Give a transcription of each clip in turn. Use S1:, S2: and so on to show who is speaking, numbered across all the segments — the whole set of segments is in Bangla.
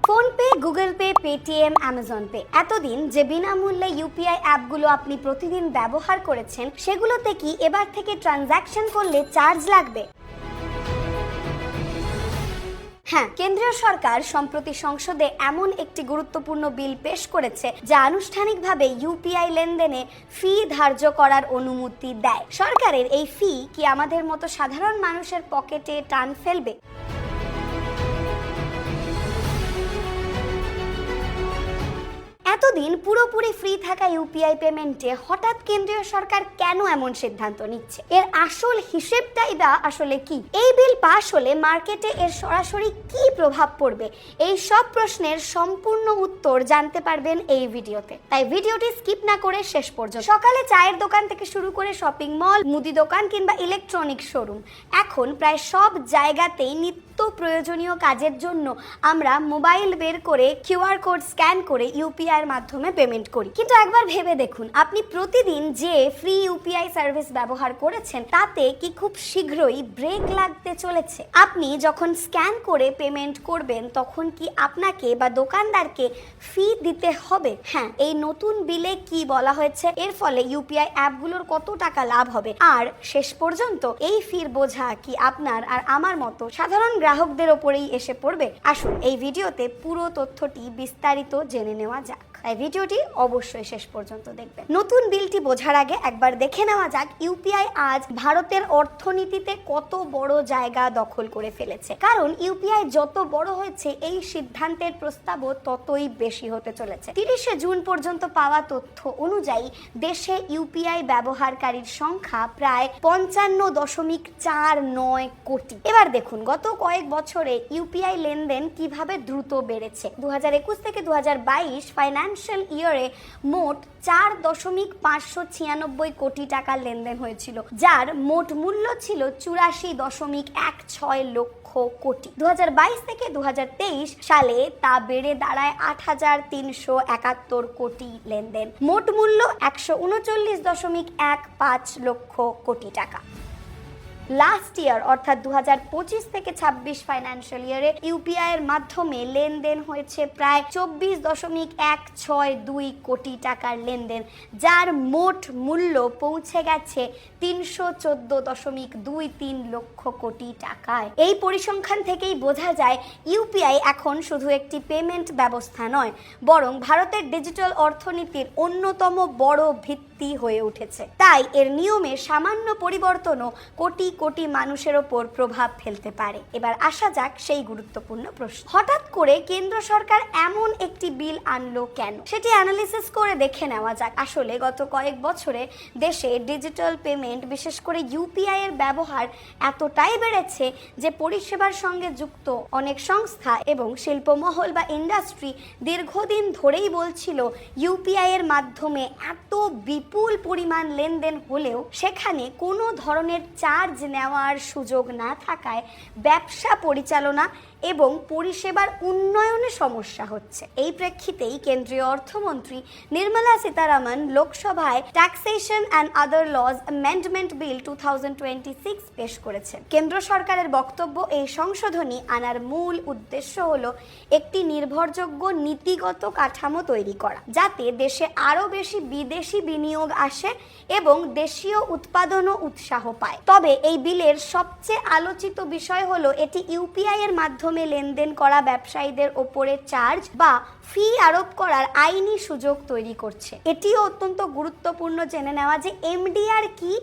S1: PhonePe, Google pay, Paytm, Amazon pay, এতদিন যে বিনামূল্যে ইউপিআই অ্যাপগুলো আপনি প্রতিদিন ব্যবহার করেছেন, সেগুলোতে কি এবার থেকে ট্রানজ্যাকশন করলে চার্জ লাগবে? হ্যাঁ, কেন্দ্রীয় সরকার সম্প্রতি সংসদে এমন একটি গুরুত্বপূর্ণ বিল পেশ করেছে যা আনুষ্ঠানিকভাবে ইউপিআই লেনদেনে ফি ধার্য করার অনুমতি দেয়। সরকারের এই ফি কি আমাদের মতো সাধারণ মানুষের পকেটে টান ফেলবে? এতদিন পুরোপুরি ফ্রি থাকা ইউপিআই পেমেন্টে হঠাৎ কেন্দ্রীয় সরকার কেন এমন সিদ্ধান্ত নিচ্ছে? এর আসল হিসেবটাই বা আসলে কি? এই বিল পাশ হলে মার্কেটে এর সরাসরি কি প্রভাব পড়বে? এই সব প্রশ্নের সম্পূর্ণ উত্তর জানতে পারবেন এই ভিডিওতে, তাই ভিডিওটি স্কিপ না করে শেষ পর্যন্ত। সকালে চায়ের দোকান থেকে শুরু করে শপিং মল, মুদি দোকান কিংবা ইলেকট্রনিক শোরুম, এখন প্রায় সব জায়গাতেই নিত্য প্রয়োজনীয় কাজের জন্য আমরা মোবাইল বের করে কিউআর কোড স্ক্যান করে ইউপিআই এর মাধ্যমে পেমেন্ট করি। কিন্তু একবার ভেবে দেখুন, আপনি প্রতিদিন যে ফ্রি ইউপিআই সার্ভিস ব্যবহার করেছেন তাতে কি খুব শীঘ্রই ব্রেক লাগতে চলেছে? আপনি যখন স্ক্যান করে পেমেন্ট করবেন তখন কি আপনাকে বা দোকানদারকে ফি দিতে হবে? হ্যাঁ, এই নতুন বিলে কি বলা হয়েছে, এর ফলে ইউপিআই অ্যাপগুলোর কত টাকা লাভ হবে, আর শেষ পর্যন্ত এই ফির বোঝা কি আপনার আর আমার মতো সাধারণ গ্রাহকদের ওপরেই এসে পড়বে? আসুন এই ভিডিওতে পুরো তথ্যটি বিস্তারিত জেনে নেওয়া যাক। এই ভিডিওটি অবশ্যই শেষ পর্যন্ত দেখবেন। নতুন বিলটি বোঝার আগে একবার দেখে নেওয়া যাক ইউপিআই আজ ভারতের অর্থনীতিতে কত বড় জায়গা দখল করে ফেলেছে। কারণ ইউপিআই যত বড় হয়েছে, এই সিদ্ধান্তের প্রস্তাবও ততই বেশি হতে চলেছে। 30শে জুন পর্যন্ত পাওয়া তথ্য অনুযায়ী দেশে ইউপিআই ব্যবহারকারীর সংখ্যা প্রায় 55.49 কোটি। এবার দেখুন, গত কয়েক বছরে ইউপিআই লেনদেন কিভাবে দ্রুত বেড়েছে। 2021 থেকে 2022 ফাইন্যান্সিয়াল ইয়ারে মোট 4.596 কোটি টাকার লেনদেন হয়েছিল, যার মোট মূল্য ছিল 84.16 লক্ষ কোটি। 2022 থেকে 2023 সালে তা বেড়ে দাঁড়ায় 8,371 কোটি লেনদেন, মোট মূল্য 139.15 লক্ষ কোটি টাকা। লাস্ট ইয়ার অর্থাৎ 2025 থেকে 26 ফাইন্যান্সিয়াল ইয়ারে ইউপিআই এর মাধ্যমে লেনদেন হয়েছে প্রায় 24.162 কোটি টাকার লেনদেন, যার মোট মূল্য পৌঁছে গেছে 314.23 লক্ষ কোটি টাকায়। এই পরিসংখ্যান থেকেই বোঝা যায় ইউপিআই এখন শুধু একটি পেমেন্ট ব্যবস্থা নয়, বরং ভারতের ডিজিটাল অর্থনীতির অন্যতম বড় ভিত্তি হয়ে উঠেছে। তাই এর নিয়মে সামান্য পরিবর্তনও কোটি কোটি মানুষের ওপর প্রভাব ফেলতে পারে। এবার আসা যাক সেই গুরুত্বপূর্ণ প্রশ্ন, হঠাৎ করে কেন্দ্র সরকার এমন একটি বিল আনলো কেন? সেটি অ্যানালিসিস করে দেখে নেওয়া যাক। আসলে গত কয়েক বছরে দেশে ডিজিটাল পেমেন্ট, বিশেষ করে ইউপিআই এর ব্যবহার এতটাই বেড়েছে যে পরিষেবার সঙ্গে যুক্ত অনেক সংস্থা এবং শিল্পমহল বা ইন্ডাস্ট্রি দীর্ঘদিন ধরেই বলছিল ইউপিআই এর মাধ্যমে এত বিপুল পরিমাণ লেনদেন হলেও সেখানে কোনো ধরনের চার্জ নেওয়ার সুযোগ না থাকায় ব্যবসা পরিচালনা এবং পরিষেবার উন্নয়নে সমস্যা হচ্ছে। এই প্রেক্ষিতেই কেন্দ্রীয় অর্থমন্ত্রী নির্মলা সীতারামন লোকসভায় taxation and other lodge amendment bill 2026 পেশ করেছেন। কেন্দ্র সরকারের বক্তব্য, এই সংশোধনী আনার মূল উদ্দেশ্য হলো একটি নির্ভরযোগ্য নীতিগত কাঠামো তৈরি করা, যাতে দেশে আরও বেশি বিদেশি বিনিয়োগ আসে এবং দেশীয় উৎপাদনও উৎসাহ পায়। তবে এই বিলের সবচেয়ে আলোচিত বিষয় হলো এটি ইউপিআই এর মাধ্যমে লেনদেন করা ব্যবসায়ীদের ওপরে চার্জ বা ফি আরোপ করার আইনি সুযোগ তৈরি করছে। এটিও অত্যন্ত গুরুত্বপূর্ণ জেনে নেওয়া যে এমডিআর কি,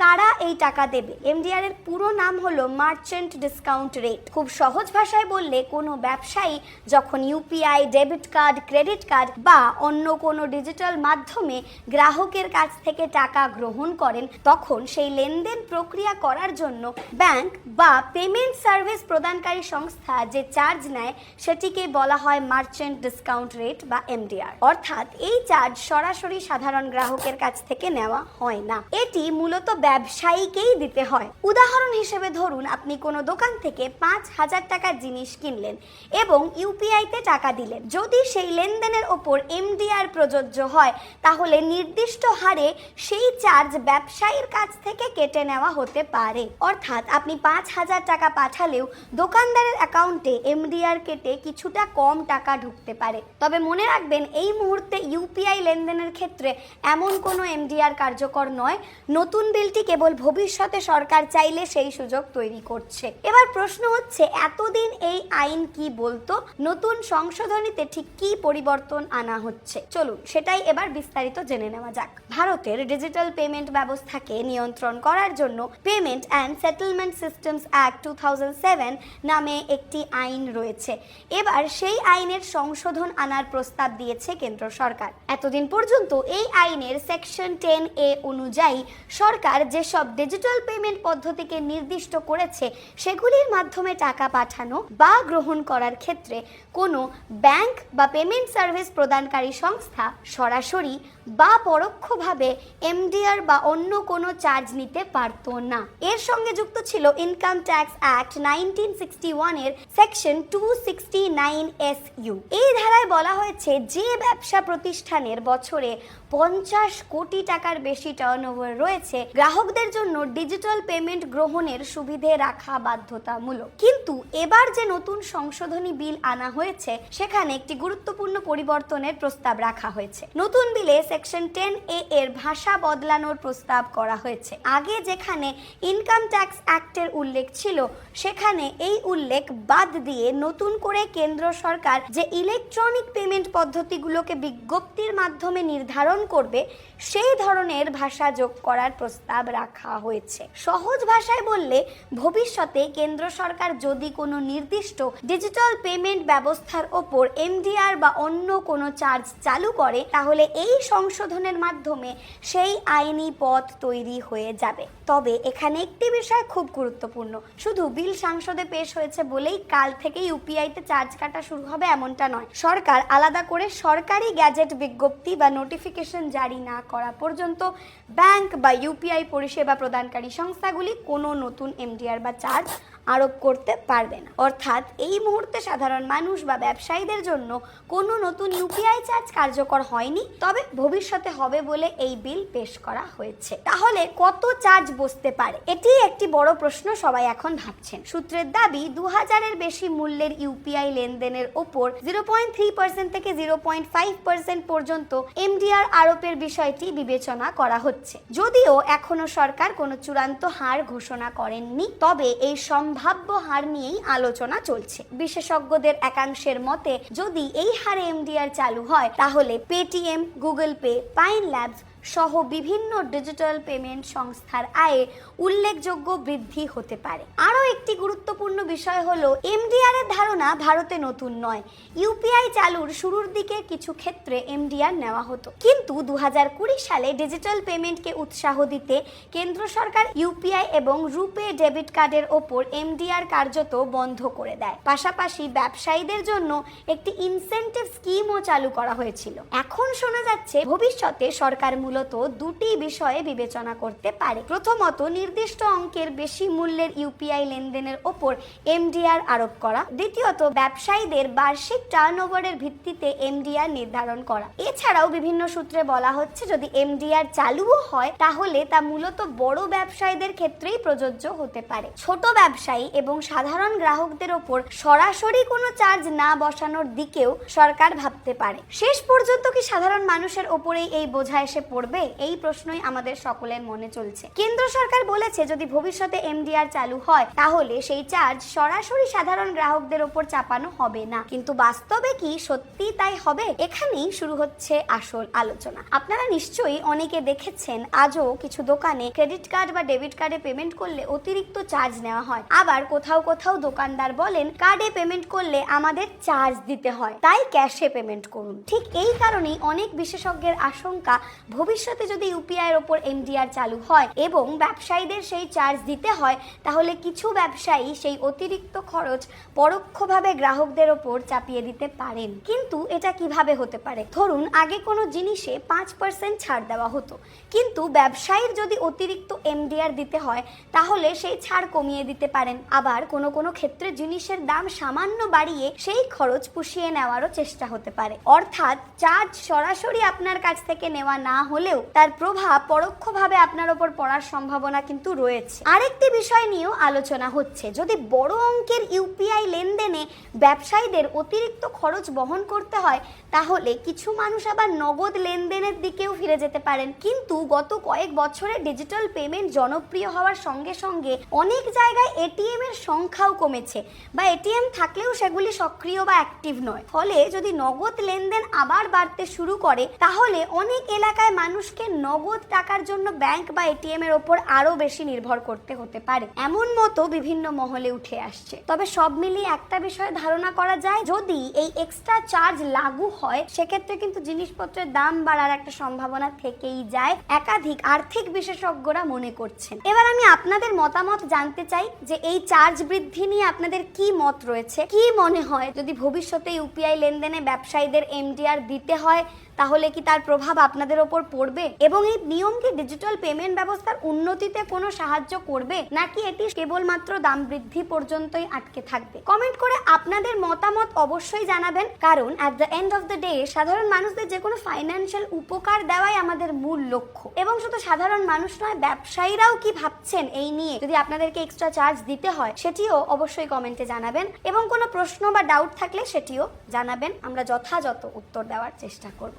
S1: কারা এই টাকা দেবে। এমডিআর এর পুরো নাম হলো মার্চেন্ট ডিসকাউন্ট রেট। খুব সহজ ভাষায় বললে, কোনো ব্যবসায়ী যখন UPI, debit card, credit card বা অন্য কোনো ডিজিটাল মাধ্যমে গ্রাহকের কাছ থেকে টাকা গ্রহণ করেন, তখন সেই লেনদেন প্রক্রিয়া করার জন্য ব্যাংক বা পেমেন্ট সার্ভিস প্রদানকারী সংস্থা যে চার্জ নেয় সেটিকে বলা হয় মার্চেন্ট ডিসকাউন্ট রেট বা এমডিআর। অর্থাৎ এই চার্জ সরাসরি সাধারণ গ্রাহকের কাছ থেকে নেওয়া হয় না, এটি মূলত ব্যবসায়ীকেই দিতে হয়। উদাহরণ হিসেবে ধরুন, আপনি কোনো দোকান থেকে 5,000 টাকার জিনিস কিনলেন এবং ইউপিআইতে টাকা দিলেন। যদি সেই লেনদেনের ওপর এমডিআর প্রযোজ্য হয়, তাহলে নির্দিষ্ট হারে সেই চার্জ ব্যবসায়ীর কাছ থেকে কেটে নেওয়া হতে পারে। অর্থাৎ আপনি 5,000 টাকা পাঠালেও দোকানদারের অ্যাকাউন্টে এমডিআর কেটে কিছুটা কম টাকা ঢুকতে পারে। তবে মনে রাখবেন, এই মুহূর্তে ইউপিআই লেনদেনের ক্ষেত্রে এমন কোনো এমডিআর কার্যকর নয়। নতুন বিলটি কেবল ভবিষ্যতে সরকার চাইলে সেই সুযোগ তৈরি করছে। এবার প্রশ্ন হচ্ছে, এতদিন এই আইন কি বলতো? নতুন সংশোধনীতে ঠিক কি পরিবর্তন আনা হচ্ছে? চলুন সেটাই এবার বিস্তারিত জেনে নেওয়া যাক। ভারতের ডিজিটাল পেমেন্ট ব্যবস্থাকে নিয়ন্ত্রণ করার জন্য payment and settlement systems act 2007 নামে একটি আইন রয়েছে। এবার সেই আইনের সংশোধন আনার প্রস্তাব দিয়েছে কেন্দ্র সরকার। এতদিন পর্যন্ত এই আইনের সেকশন 10A অনুযায়ী সরকার যেসব ডিজিটাল পেমেন্ট পদ্ধতিকে নির্দিষ্ট করেছে, সেগুলির মাধ্যমে টাকা পাঠানো বা গ্রহণ করার ক্ষেত্রে কোনো ব্যাংক বা পেমেন্ট সার্ভিস প্রদানকারী সংস্থা সরাসরি বা পরোক্ষভাবে এমডিআর বা অন্য কোনো চার্জ নিতে পারত না। এর সঙ্গে যুক্ত ছিল ইনকাম ট্যাক্স অ্যাক্ট 1961 এর সেকশন 269SU। এই ধারায় বলা হয়েছে, যে ব্যবসা প্রতিষ্ঠানের বছরে 50 কোটি টাকার বেশি টার্নওভার রয়েছে, গ্রাহকদের জন্য ডিজিটাল পেমেন্ট গ্রহণের সুবিধে রাখা বাধ্যতামূলক। কিন্তু এবার যে নতুন সংশোধনী বিল আনা হয়েছে, সেখানে একটি গুরুত্বপূর্ণ পরিবর্তনের প্রস্তাব রাখা হয়েছে। নতুন বিলে সেকশন 10A এর ভাষা বদলানোর প্রস্তাব করা হয়েছে। আগে যেখানে ইনকাম ট্যাক্স অ্যাক্টের উল্লেখ ছিল, সেখানে এই উল্লেখ বাদ দিয়ে নতুন করে কেন্দ্র সরকার যে ইলেকট্রনিক পেমেন্ট পদ্ধতিগুলোকে বিজ্ঞপ্তির মাধ্যমে নির্ধারণ করবে, সেই ধরনের ভাষা যোগ করার প্রস্তাব রাখা হয়েছে। সহজ ভাষায় বললে, ভবিষ্যতে কেন্দ্র সরকার যদি কোনো নির্দিষ্ট ডিজিটাল পেমেন্ট ব্যবস্থার ওপর এমডিআর বা অন্য কোনো চার্জ চালু করে, তাহলে এই সংশোধনের মাধ্যমে সেই আইনি পথ তৈরি হয়ে যাবে। তবে এখানে একটি বিষয় খুব গুরুত্বপূর্ণ, শুধু বিল সংসদে পেশ হয়েছে বলেই কাল থেকে ইউপিআইতে চার্জ কাটা শুরু হবে এমনটা নয়। সরকার আলাদা করে সরকারি গ্যাজেট বিজ্ঞপ্তি বা নোটিফিকেশন জারি না করা পর্যন্ত ব্যাংক বা ইউপিআই পরিষেবা প্রদানকারী সংস্থাগুলি কোনো নতুন এমডিআর বা চার্জ আরোপ করতে পারবে না। অর্থাৎ এই মুহূর্তে সাধারণ মানুষ বা ব্যবসায়ীদের জন্য কোনো নতুন ইউপিআই চার্জ কার্যকর হয়নি, তবে ভবিষ্যতে হবে বলে এই বিল পেশ করা হয়েছে। তাহলে কত চার্জ বসতে পারে? এটি একটি বড় প্রশ্ন, সবাই এখন ভাবছেন। সূত্রের দাবি, 2000-এর বেশি মূল্যের ইউপিআই লেনদেনের ওপর 0.3% থেকে 0.5% পর্যন্ত এমডিআর আরোপের বিষয়টি বিবেচনা করা হচ্ছে। যদিও এখনো সরকার কোনো চূড়ান্ত হার ঘোষণা করেননি, তবে এই সম্ভাব্য হার নিয়েই আলোচনা চলছে। বিশেষজ্ঞদের একাংশের মতে, যদি এই হারে এমডিআর চালু হয়, তাহলে Paytm, Google pay, pine labs সহ বিভিন্ন ডিজিটাল পেমেন্ট সংস্থার আয়ে উল্লেখযোগ্য বৃদ্ধি হতে পারে। আরও একটি গুরুত্বপূর্ণ বিষয় হলো, এমডিআর এর ধারণা ভারতে নতুন নয়। ইউপিআই চালুর শুরুর দিকে কিছু ক্ষেত্রে এমডিআর নেওয়া হতো, কিন্তু 2020 সালে ডিজিটাল পেমেন্টকে উৎসাহ দিতে কেন্দ্র সরকার ইউপিআই এবং রুপে ডেবিট কার্ডের ওপর এমডিআর কার্যত বন্ধ করে দেয়। পাশাপাশি ব্যবসায়ীদের জন্য একটি ইনসেন্টিভ স্কিমও চালু করা হয়েছিল। এখন শোনা যাচ্ছে, ভবিষ্যতে সরকার মূলত দুটি বিষয়ে বিবেচনা করতে পারে। প্রথমত, নির্দিষ্ট অঙ্কের বেশি মূল্যের ইউপিআই লেনদেনের ওপর এমডিআর আরোপ করা। দ্বিতীয়ত, ব্যবসায়ীদের বার্ষিক টার্নওভারের ভিত্তিতে এমডিআর নির্ধারণ করা। এছাড়াও বিভিন্ন সূত্রে বলা হচ্ছে, যদি এমডিআর চালুও হয়, তাহলে তা মূলত বড় ব্যবসায়ীদের ক্ষেত্রেই প্রযোজ্য হতে পারে। ছোট ব্যবসায়ী এবং সাধারণ গ্রাহকদের ওপর সরাসরি কোনো চার্জ না বসানোর দিকেও সরকার ভাবতে পারে। শেষ পর্যন্ত কি সাধারণ মানুষের ওপরেই এই বোঝা এসে পড়বে? এই প্রশ্নই আমাদের সকলের মনে চলছে। কেন্দ্র সরকার বলেছে, যদি ভবিষ্যতে এমডিআর চালু হয়, তাহলে সেই চার্জ সরাসরি সাধারণ গ্রাহকদের ওপর চাপানো হবে না। কিন্তু বাস্তবে কি সত্যি তাই হবে? এখানেই শুরু হচ্ছে আসল আলোচনা। আপনারা নিশ্চয়ই অনেকে দেখেছেন, আজও কিছু দোকানে ক্রেডিট কার্ড বা ডেবিট কার্ডে পেমেন্ট করলে অতিরিক্ত চার্জ নেওয়া হয়। আবার কোথাও কোথাও দোকানদার বলেন, কার্ডে পেমেন্ট করলে আমাদের চার্জ দিতে হয়, তাই ক্যাশে পেমেন্ট করুন। ঠিক এই কারণেই অনেক বিশেষজ্ঞের আশঙ্কা, ভবিষ্যতে ভবিষ্যতে যদি ইউপিআই এর ওপর এমডিআর চালু হয় এবং ব্যবসায়ীদের সেই চার্জ দিতে হয়, তাহলে কিছু ব্যবসায়ী সেই অতিরিক্ত খরচ পরোক্ষভাবে গ্রাহকদের ওপর চাপিয়ে দিতে পারেন। কিন্তু এটা কিভাবে হতে পারে? ধরুন আগে কোনো জিনিসে 5% ছাড় দেওয়া হতো, কিন্তু ব্যবসায়ীর যদি অতিরিক্ত এমডিআর দিতে হয় তাহলে সেই ছাড় কমিয়ে দিতে পারেন। আবার কোনো কোনো ক্ষেত্রে জিনিসের দাম সামান্য বাড়িয়ে সেই খরচ পুষিয়ে নেওয়ারও চেষ্টা হতে পারে। অর্থাৎ চার্জ সরাসরি আপনার কাছ থেকে নেওয়া না হলেও তার প্রভাব পরোক্ষভাবে আপনার ওপর পড়ার সম্ভাবনা কিন্তু রয়েছে। আরেকটি বিষয় নিয়েও আলোচনা হচ্ছে, যদি বড় অঙ্কের ইউপিআই লেনদেনে ব্যবসায়ীদের অতিরিক্ত খরচ বহন করতে হয় তাহলে কিছু মানুষ আবার নগদ লেনদেনের দিকেও ফিরে যেতে পারেন। কিন্তু গত কয়েক বছরে ডিজিটাল পেমেন্ট জনপ্রিয় হওয়ার সঙ্গে সঙ্গে অনেক জায়গায় এটিএম এর সংখ্যাও কমেছে, বা এটিএম থাকলেও সেগুলি সক্রিয় বা অ্যাক্টিভ নয়। ফলে যদি নগদ লেনদেন আবার বাড়তে শুরু করে তাহলে অনেক এলাকায় মানুষকে নগদ টাকার জন্য ব্যাংক বা এটিএম এর ওপর আরো বেশি নির্ভর করতে হতে পারে, এমন মতো বিভিন্ন মহলে উঠে আসছে। তবে সব মিলিয়ে একটা বিষয়ে ধারণা করা যায়, যদি এই এক্সট্রা চার্জ লাগু হয় সেক্ষেত্রে কিন্তু জিনিসপত্রের দাম বাড়ার একটা সম্ভাবনা থেকেই যায়, একাধিক আর্থিক বিশেষজ্ঞরা মনে করছেন। এবার আমি আপনাদের মতামত জানতে চাই যে এই চার্জ বৃদ্ধি নিয়ে আপনাদের কি মত রয়েছে। কি মনে হয়, যদি ভবিষ্যতে ইউপিআই লেনদেনে ব্যবসায়ীদের এমডিআর দিতে হয় তাহলে কি তার প্রভাব আপনাদের ওপর পড়বে, এবং এই নিয়ম কি ডিজিটাল পেমেন্ট ব্যবস্থার উন্নতিতে কোনো সাহায্য করবে, নাকি এটি কেবলমাত্র দাম বৃদ্ধি পর্যন্তই আটকে থাকবে? কমেন্ট করে আপনাদের মতামত অবশ্যই জানাবেন, কারণ at the end of the day সাধারণ মানুষদের যে কোনো ফাইন্যান্সিয়াল উপকার দেওয়াই আমাদের মূল লক্ষ্য। এবং শুধু সাধারণ মানুষ নয়, ব্যবসায়ীরাও কি ভাবছেন এই নিয়ে, যদি আপনাদেরকে এক্সট্রা চার্জ দিতে হয় সেটিও অবশ্যই কমেন্টে জানাবেন, এবং কোনো প্রশ্ন বা ডাউট থাকলে সেটিও জানাবেন, আমরা যথাযথ উত্তর দেওয়ার চেষ্টা করব।